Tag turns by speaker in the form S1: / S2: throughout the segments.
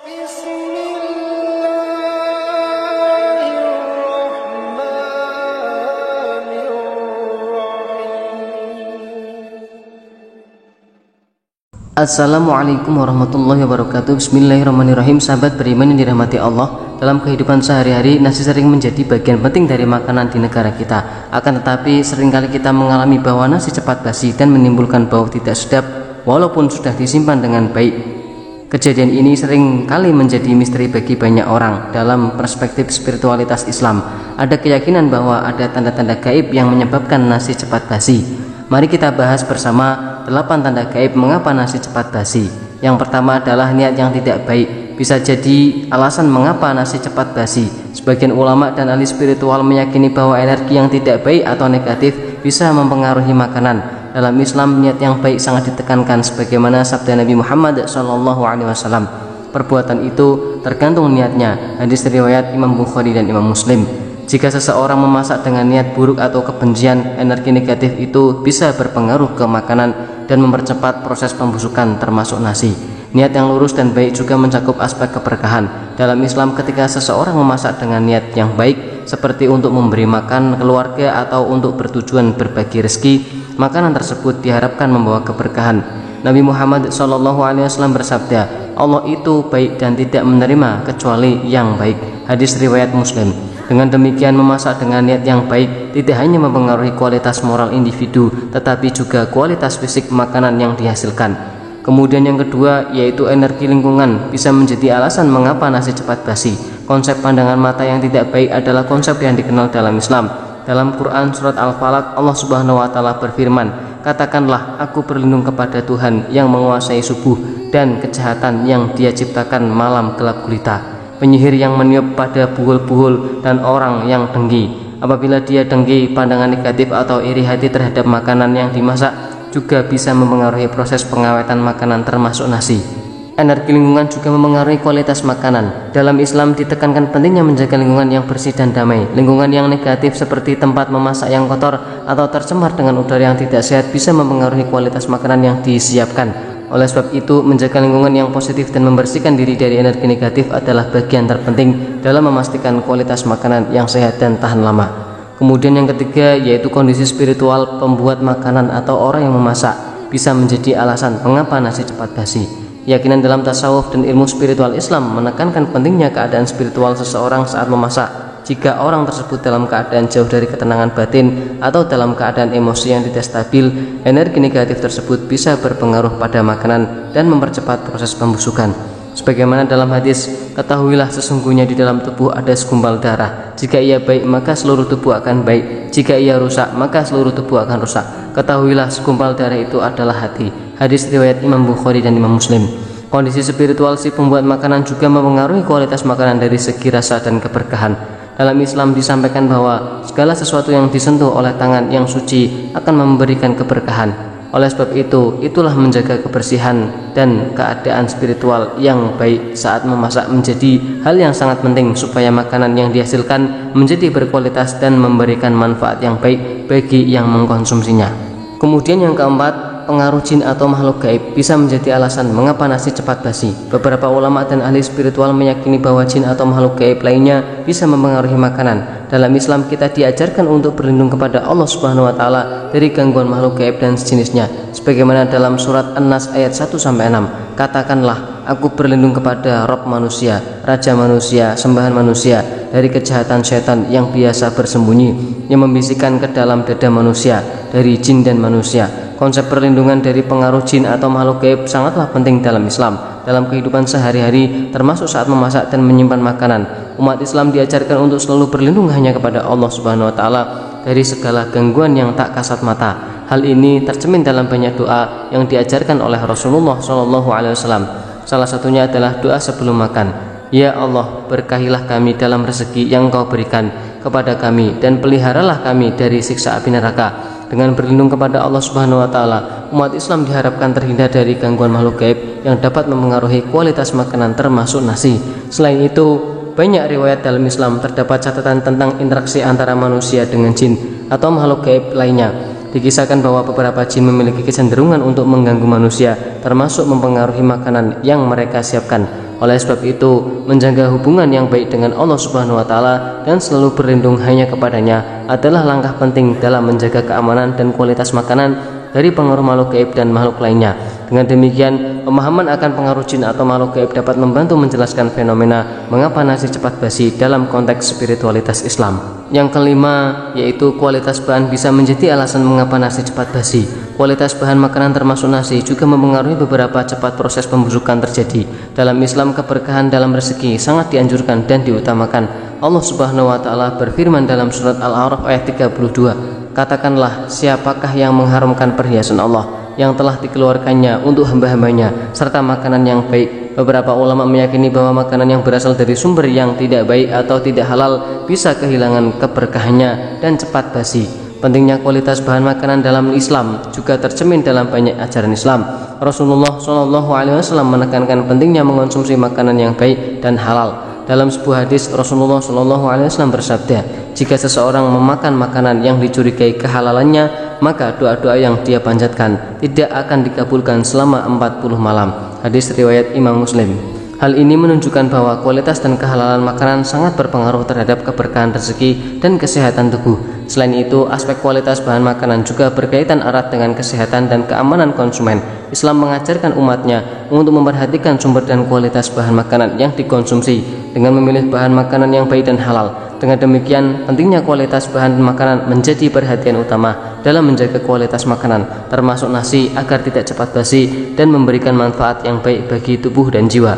S1: Assalamualaikum warahmatullahi wabarakatuh. Bismillahirrahmanirrahim. Sahabat beriman yang dirahmati Allah, dalam kehidupan sehari-hari nasi sering menjadi bagian penting dari makanan di negara kita. Akan tetapi seringkali kita mengalami bahwa nasi cepat basi dan menimbulkan bau tidak sedap walaupun sudah disimpan dengan baik. Kejadian ini sering kali menjadi misteri bagi banyak orang. Dalam perspektif spiritualitas Islam, ada keyakinan bahwa ada tanda-tanda gaib yang menyebabkan nasi cepat basi. Mari kita bahas bersama 8 tanda gaib mengapa nasi cepat basi. Yang pertama adalah niat yang tidak baik. Bisa jadi alasan mengapa nasi cepat basi. Sebagian ulama dan ahli spiritual meyakini bahwa energi yang tidak baik atau negatif bisa mempengaruhi makanan. Dalam Islam, niat yang baik sangat ditekankan sebagaimana sabda Nabi Muhammad SAW. Perbuatan itu tergantung niatnya. Hadis riwayat Imam Bukhari dan Imam Muslim. Jika seseorang memasak dengan niat buruk atau kebencian, energi negatif itu bisa berpengaruh ke makanan dan mempercepat proses pembusukan termasuk nasi. Niat yang lurus dan baik juga mencakup aspek keberkahan. Dalam Islam, ketika seseorang memasak dengan niat yang baik seperti untuk memberi makan keluarga atau untuk bertujuan berbagi rezeki, makanan tersebut diharapkan membawa keberkahan. Nabi Muhammad SAW bersabda, Allah itu baik dan tidak menerima kecuali yang baik. Hadis riwayat Muslim. Dengan demikian, memasak dengan niat yang baik tidak hanya mempengaruhi kualitas moral individu, tetapi juga kualitas fisik makanan yang dihasilkan. Kemudian yang kedua, yaitu energi lingkungan bisa menjadi alasan mengapa nasi cepat basi. Konsep pandangan mata yang tidak baik adalah konsep yang dikenal dalam Islam. Dalam Quran surat Al-Falaq, Allah Subhanahu wa taala berfirman, "Katakanlah, aku berlindung kepada Tuhan yang menguasai subuh dan kejahatan yang Dia ciptakan malam gelap gulita. Penyihir yang meniup pada buhul-buhul dan orang yang dengki. Apabila dia dengki, pandangan negatif atau iri hati terhadap makanan yang dimasak juga bisa mempengaruhi proses pengawetan makanan termasuk nasi." Energi lingkungan juga mempengaruhi kualitas makanan. Dalam Islam ditekankan pentingnya menjaga lingkungan yang bersih dan damai. Lingkungan yang negatif seperti tempat memasak yang kotor atau tercemar dengan udara yang tidak sehat bisa mempengaruhi kualitas makanan yang disiapkan. Oleh sebab itu, menjaga lingkungan yang positif dan membersihkan diri dari energi negatif adalah bagian terpenting dalam memastikan kualitas makanan yang sehat dan tahan lama. Kemudian yang ketiga, yaitu kondisi spiritual pembuat makanan atau orang yang memasak bisa menjadi alasan mengapa nasi cepat basi. Keyakinan dalam tasawuf dan ilmu spiritual Islam menekankan pentingnya keadaan spiritual seseorang saat memasak. Jika orang tersebut dalam keadaan jauh dari ketenangan batin atau dalam keadaan emosi yang tidak stabil, energi negatif tersebut bisa berpengaruh pada makanan dan mempercepat proses pembusukan. Sebagaimana dalam hadis, ketahuilah sesungguhnya di dalam tubuh ada segumpal darah. Jika ia baik, maka seluruh tubuh akan baik. Jika ia rusak, maka seluruh tubuh akan rusak. Ketahuilah segumpal darah itu adalah hati. Hadis riwayat Imam Bukhari dan Imam Muslim. Kondisi spiritual si pembuat makanan juga mempengaruhi kualitas makanan dari segi rasa dan keberkahan. Dalam Islam disampaikan bahwa segala sesuatu yang disentuh oleh tangan yang suci akan memberikan keberkahan. Oleh sebab itu, itulah menjaga kebersihan dan keadaan spiritual yang baik saat memasak menjadi hal yang sangat penting supaya makanan yang dihasilkan menjadi berkualitas dan memberikan manfaat yang baik bagi yang mengkonsumsinya. Kemudian yang keempat, pengaruh jin atau makhluk gaib bisa menjadi alasan mengapa nasi cepat basi. Beberapa ulama dan ahli spiritual meyakini bahwa jin atau makhluk gaib lainnya bisa mempengaruhi makanan. Dalam Islam kita diajarkan untuk berlindung kepada Allah Subhanahu wa taala dari gangguan makhluk gaib dan sejenisnya. Sebagaimana dalam surat An-Nas ayat 1-6, katakanlah, aku berlindung kepada Rabb manusia, Raja manusia, sembahan manusia, dari kejahatan setan yang biasa bersembunyi, yang membisikkan ke dalam dada manusia, dari jin dan manusia. Konsep perlindungan dari pengaruh jin atau makhluk gaib sangatlah penting dalam Islam. Dalam kehidupan sehari-hari, termasuk saat memasak dan menyimpan makanan, umat Islam diajarkan untuk selalu berlindung hanya kepada Allah Subhanahu wa taala dari segala gangguan yang tak kasat mata. Hal ini tercermin dalam banyak doa yang diajarkan oleh Rasulullah SAW. Salah satunya adalah doa sebelum makan. Ya Allah, berkahilah kami dalam rezeki yang Engkau berikan kepada kami dan peliharalah kami dari siksa api neraka. Dengan berlindung kepada Allah Subhanahu wa taala, umat Islam diharapkan terhindar dari gangguan makhluk gaib yang dapat mempengaruhi kualitas makanan termasuk nasi. Selain itu, banyak riwayat dalam Islam terdapat catatan tentang interaksi antara manusia dengan jin atau makhluk gaib lainnya. Dikisahkan bahwa beberapa jin memiliki kecenderungan untuk mengganggu manusia, termasuk mempengaruhi makanan yang mereka siapkan. Oleh sebab itu, menjaga hubungan yang baik dengan Allah Subhanahu wa taala dan selalu berlindung hanya kepadanya adalah langkah penting dalam menjaga keamanan dan kualitas makanan dari pengaruh makhluk gaib dan makhluk lainnya. Dengan demikian, pemahaman akan pengaruh jin atau makhluk gaib dapat membantu menjelaskan fenomena mengapa nasi cepat basi dalam konteks spiritualitas Islam. Yang kelima, yaitu kualitas bahan bisa menjadi alasan mengapa nasi cepat basi. Kualitas bahan makanan termasuk nasi juga mempengaruhi beberapa cepat proses pembusukan terjadi. Dalam Islam, keberkahan dalam rezeki sangat dianjurkan dan diutamakan. Allah Subhanahu wa taala berfirman dalam surat Al-A'raf ayat 32, "Katakanlah, siapakah yang mengharamkan perhiasan Allah yang telah dikeluarkannya untuk hamba-hambanya serta makanan yang baik?" Beberapa ulama meyakini bahwa makanan yang berasal dari sumber yang tidak baik atau tidak halal bisa kehilangan keberkahannya dan cepat basi. Pentingnya kualitas bahan makanan dalam Islam juga tercermin dalam banyak ajaran Islam. Rasulullah SAW menekankan pentingnya mengonsumsi makanan yang baik dan halal. Dalam sebuah hadis, Rasulullah SAW bersabda, "Jika seseorang memakan makanan yang dicurigai kehalalannya, maka doa-doa yang dia panjatkan tidak akan dikabulkan selama 40 malam." Hadis riwayat Imam Muslim. Hal ini menunjukkan bahwa kualitas dan kehalalan makanan sangat berpengaruh terhadap keberkahan rezeki dan kesehatan tubuh. Selain itu, aspek kualitas bahan makanan juga berkaitan erat dengan kesehatan dan keamanan konsumen. Islam mengajarkan umatnya untuk memperhatikan sumber dan kualitas bahan makanan yang dikonsumsi dengan memilih bahan makanan yang baik dan halal. Dengan demikian, pentingnya kualitas bahan makanan menjadi perhatian utama dalam menjaga kualitas makanan, termasuk nasi, agar tidak cepat basi dan memberikan manfaat yang baik bagi tubuh dan jiwa.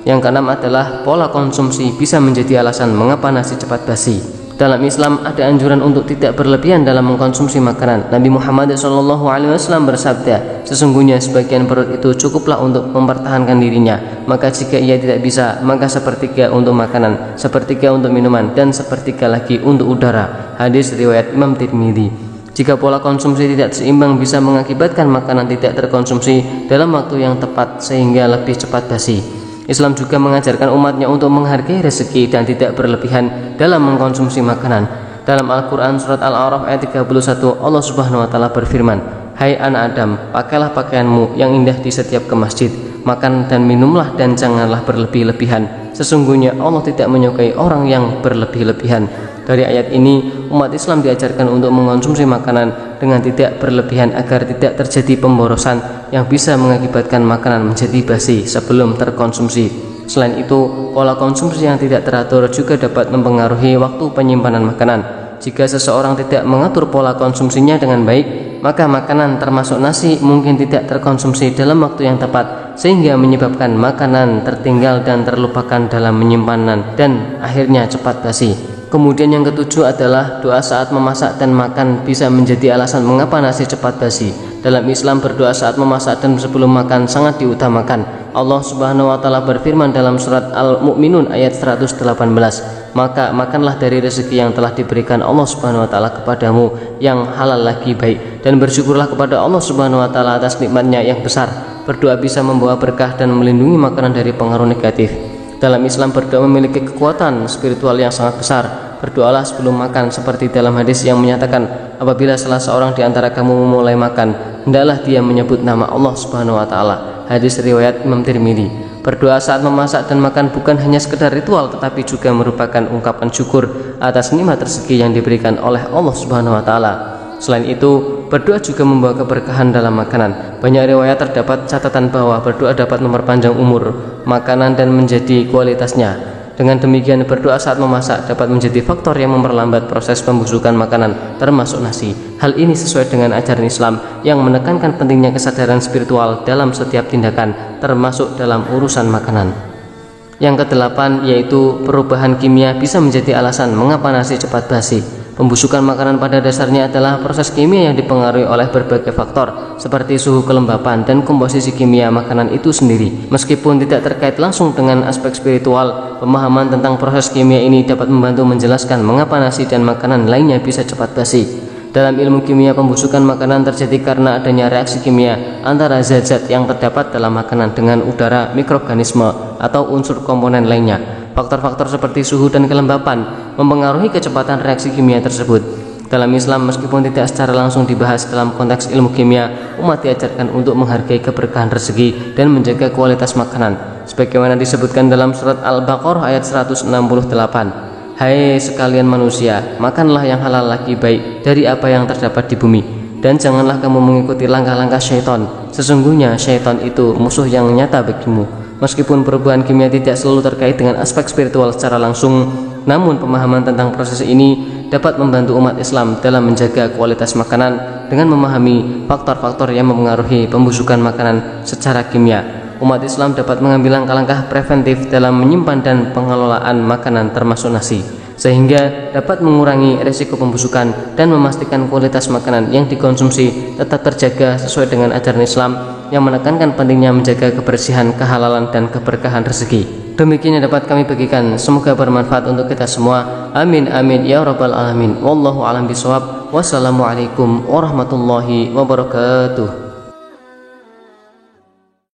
S1: Yang keenam adalah pola konsumsi bisa menjadi alasan mengapa nasi cepat basi. Dalam Islam ada anjuran untuk tidak berlebihan dalam mengkonsumsi makanan. Nabi Muhammad SAW bersabda, "Sesungguhnya sebagian perut itu cukuplah untuk mempertahankan dirinya. Maka jika ia tidak bisa, maka sepertiga untuk makanan, sepertiga untuk minuman, dan sepertiga lagi untuk udara." Hadis riwayat Imam Tirmidzi. Jika pola konsumsi tidak seimbang bisa mengakibatkan makanan tidak terkonsumsi dalam waktu yang tepat sehingga lebih cepat basi. Islam juga mengajarkan umatnya untuk menghargai rezeki dan tidak berlebihan dalam mengkonsumsi makanan. Dalam Al-Quran surat Al-A'raf ayat 31, Allah Subhanahu wa taala berfirman, "Hai anak Adam, pakailah pakaianmu yang indah di setiap ke masjid, makan dan minumlah dan janganlah berlebih-lebihan. Sesungguhnya Allah tidak menyukai orang yang berlebih-lebihan." Dari ayat ini, umat Islam diajarkan untuk mengkonsumsi makanan dengan tidak berlebihan agar tidak terjadi pemborosan yang bisa mengakibatkan makanan menjadi basi sebelum terkonsumsi. Selain itu, pola konsumsi yang tidak teratur juga dapat mempengaruhi waktu penyimpanan makanan. Jika seseorang tidak mengatur pola konsumsinya dengan baik, maka makanan termasuk nasi mungkin tidak terkonsumsi dalam waktu yang tepat, sehingga menyebabkan makanan tertinggal dan terlupakan dalam penyimpanan dan akhirnya cepat basi. Kemudian yang ketujuh adalah doa saat memasak dan makan bisa menjadi alasan mengapa nasi cepat basi. Dalam Islam, berdoa saat memasak dan sebelum makan sangat diutamakan. Allah Subhanahu wa taala berfirman dalam surat Al-Mu'minun ayat 118, "Maka makanlah dari rezeki yang telah diberikan Allah Subhanahu wa taala kepadamu yang halal lagi baik, dan bersyukurlah kepada Allah Subhanahu wa taala atas nikmatnya yang besar." Berdoa bisa membawa berkah dan melindungi makanan dari pengaruh negatif. Dalam Islam, berdoa memiliki kekuatan spiritual yang sangat besar. Berdoalah sebelum makan, seperti dalam hadis yang menyatakan, apabila salah seorang di antara kamu memulai makan, hendaklah dia menyebut nama Allah Subhanahu wa taala. Hadis riwayat Imam Tirmidzi. Berdoa saat memasak dan makan bukan hanya sekedar ritual, tetapi juga merupakan ungkapan syukur atas nikmat rezeki yang diberikan oleh Allah Subhanahu wa taala. Selain itu, berdoa juga membawa keberkahan dalam makanan. Banyak riwayat terdapat catatan bahwa berdoa dapat memperpanjang umur makanan dan menjadi kualitasnya. Dengan demikian, berdoa saat memasak dapat menjadi faktor yang memperlambat proses pembusukan makanan, termasuk nasi. Hal ini sesuai dengan ajaran Islam yang menekankan pentingnya kesadaran spiritual dalam setiap tindakan, termasuk dalam urusan makanan. Yang kedelapan, yaitu perubahan kimia bisa menjadi alasan mengapa nasi cepat basi. Pembusukan makanan pada dasarnya adalah proses kimia yang dipengaruhi oleh berbagai faktor seperti suhu kelembapan dan komposisi kimia makanan itu sendiri. Meskipun tidak terkait langsung dengan aspek spiritual, pemahaman tentang proses kimia ini dapat membantu menjelaskan mengapa nasi dan makanan lainnya bisa cepat basi. Dalam ilmu kimia, pembusukan makanan terjadi karena adanya reaksi kimia antara zat-zat yang terdapat dalam makanan dengan udara, mikroorganisme, atau unsur komponen lainnya. Faktor-faktor seperti suhu dan kelembapan mempengaruhi kecepatan reaksi kimia tersebut. Dalam Islam, meskipun tidak secara langsung dibahas dalam konteks ilmu kimia, umat diajarkan untuk menghargai keberkahan rezeki dan menjaga kualitas makanan. Sebagaimana disebutkan dalam surat Al-Baqarah ayat 168. Hai sekalian manusia, makanlah yang halal lagi baik dari apa yang terdapat di bumi, dan janganlah kamu mengikuti langkah-langkah syaitan. Sesungguhnya syaitan itu musuh yang nyata bagimu. Meskipun perubahan kimia tidak selalu terkait dengan aspek spiritual secara langsung, namun pemahaman tentang proses ini dapat membantu umat Islam dalam menjaga kualitas makanan dengan memahami faktor-faktor yang mempengaruhi pembusukan makanan secara kimia. Umat Islam dapat mengambil langkah-langkah preventif dalam menyimpan dan pengelolaan makanan termasuk nasi, sehingga dapat mengurangi risiko pembusukan dan memastikan kualitas makanan yang dikonsumsi tetap terjaga sesuai dengan ajaran Islam yang menekankan pentingnya menjaga kebersihan, kehalalan, dan keberkahan rezeki. Demikian yang dapat kami bagikan, semoga bermanfaat untuk kita semua. Amin amin ya rabbal alamin. Wallahu a'lam bishawab. Wassalamualaikum warahmatullahi wabarakatuh.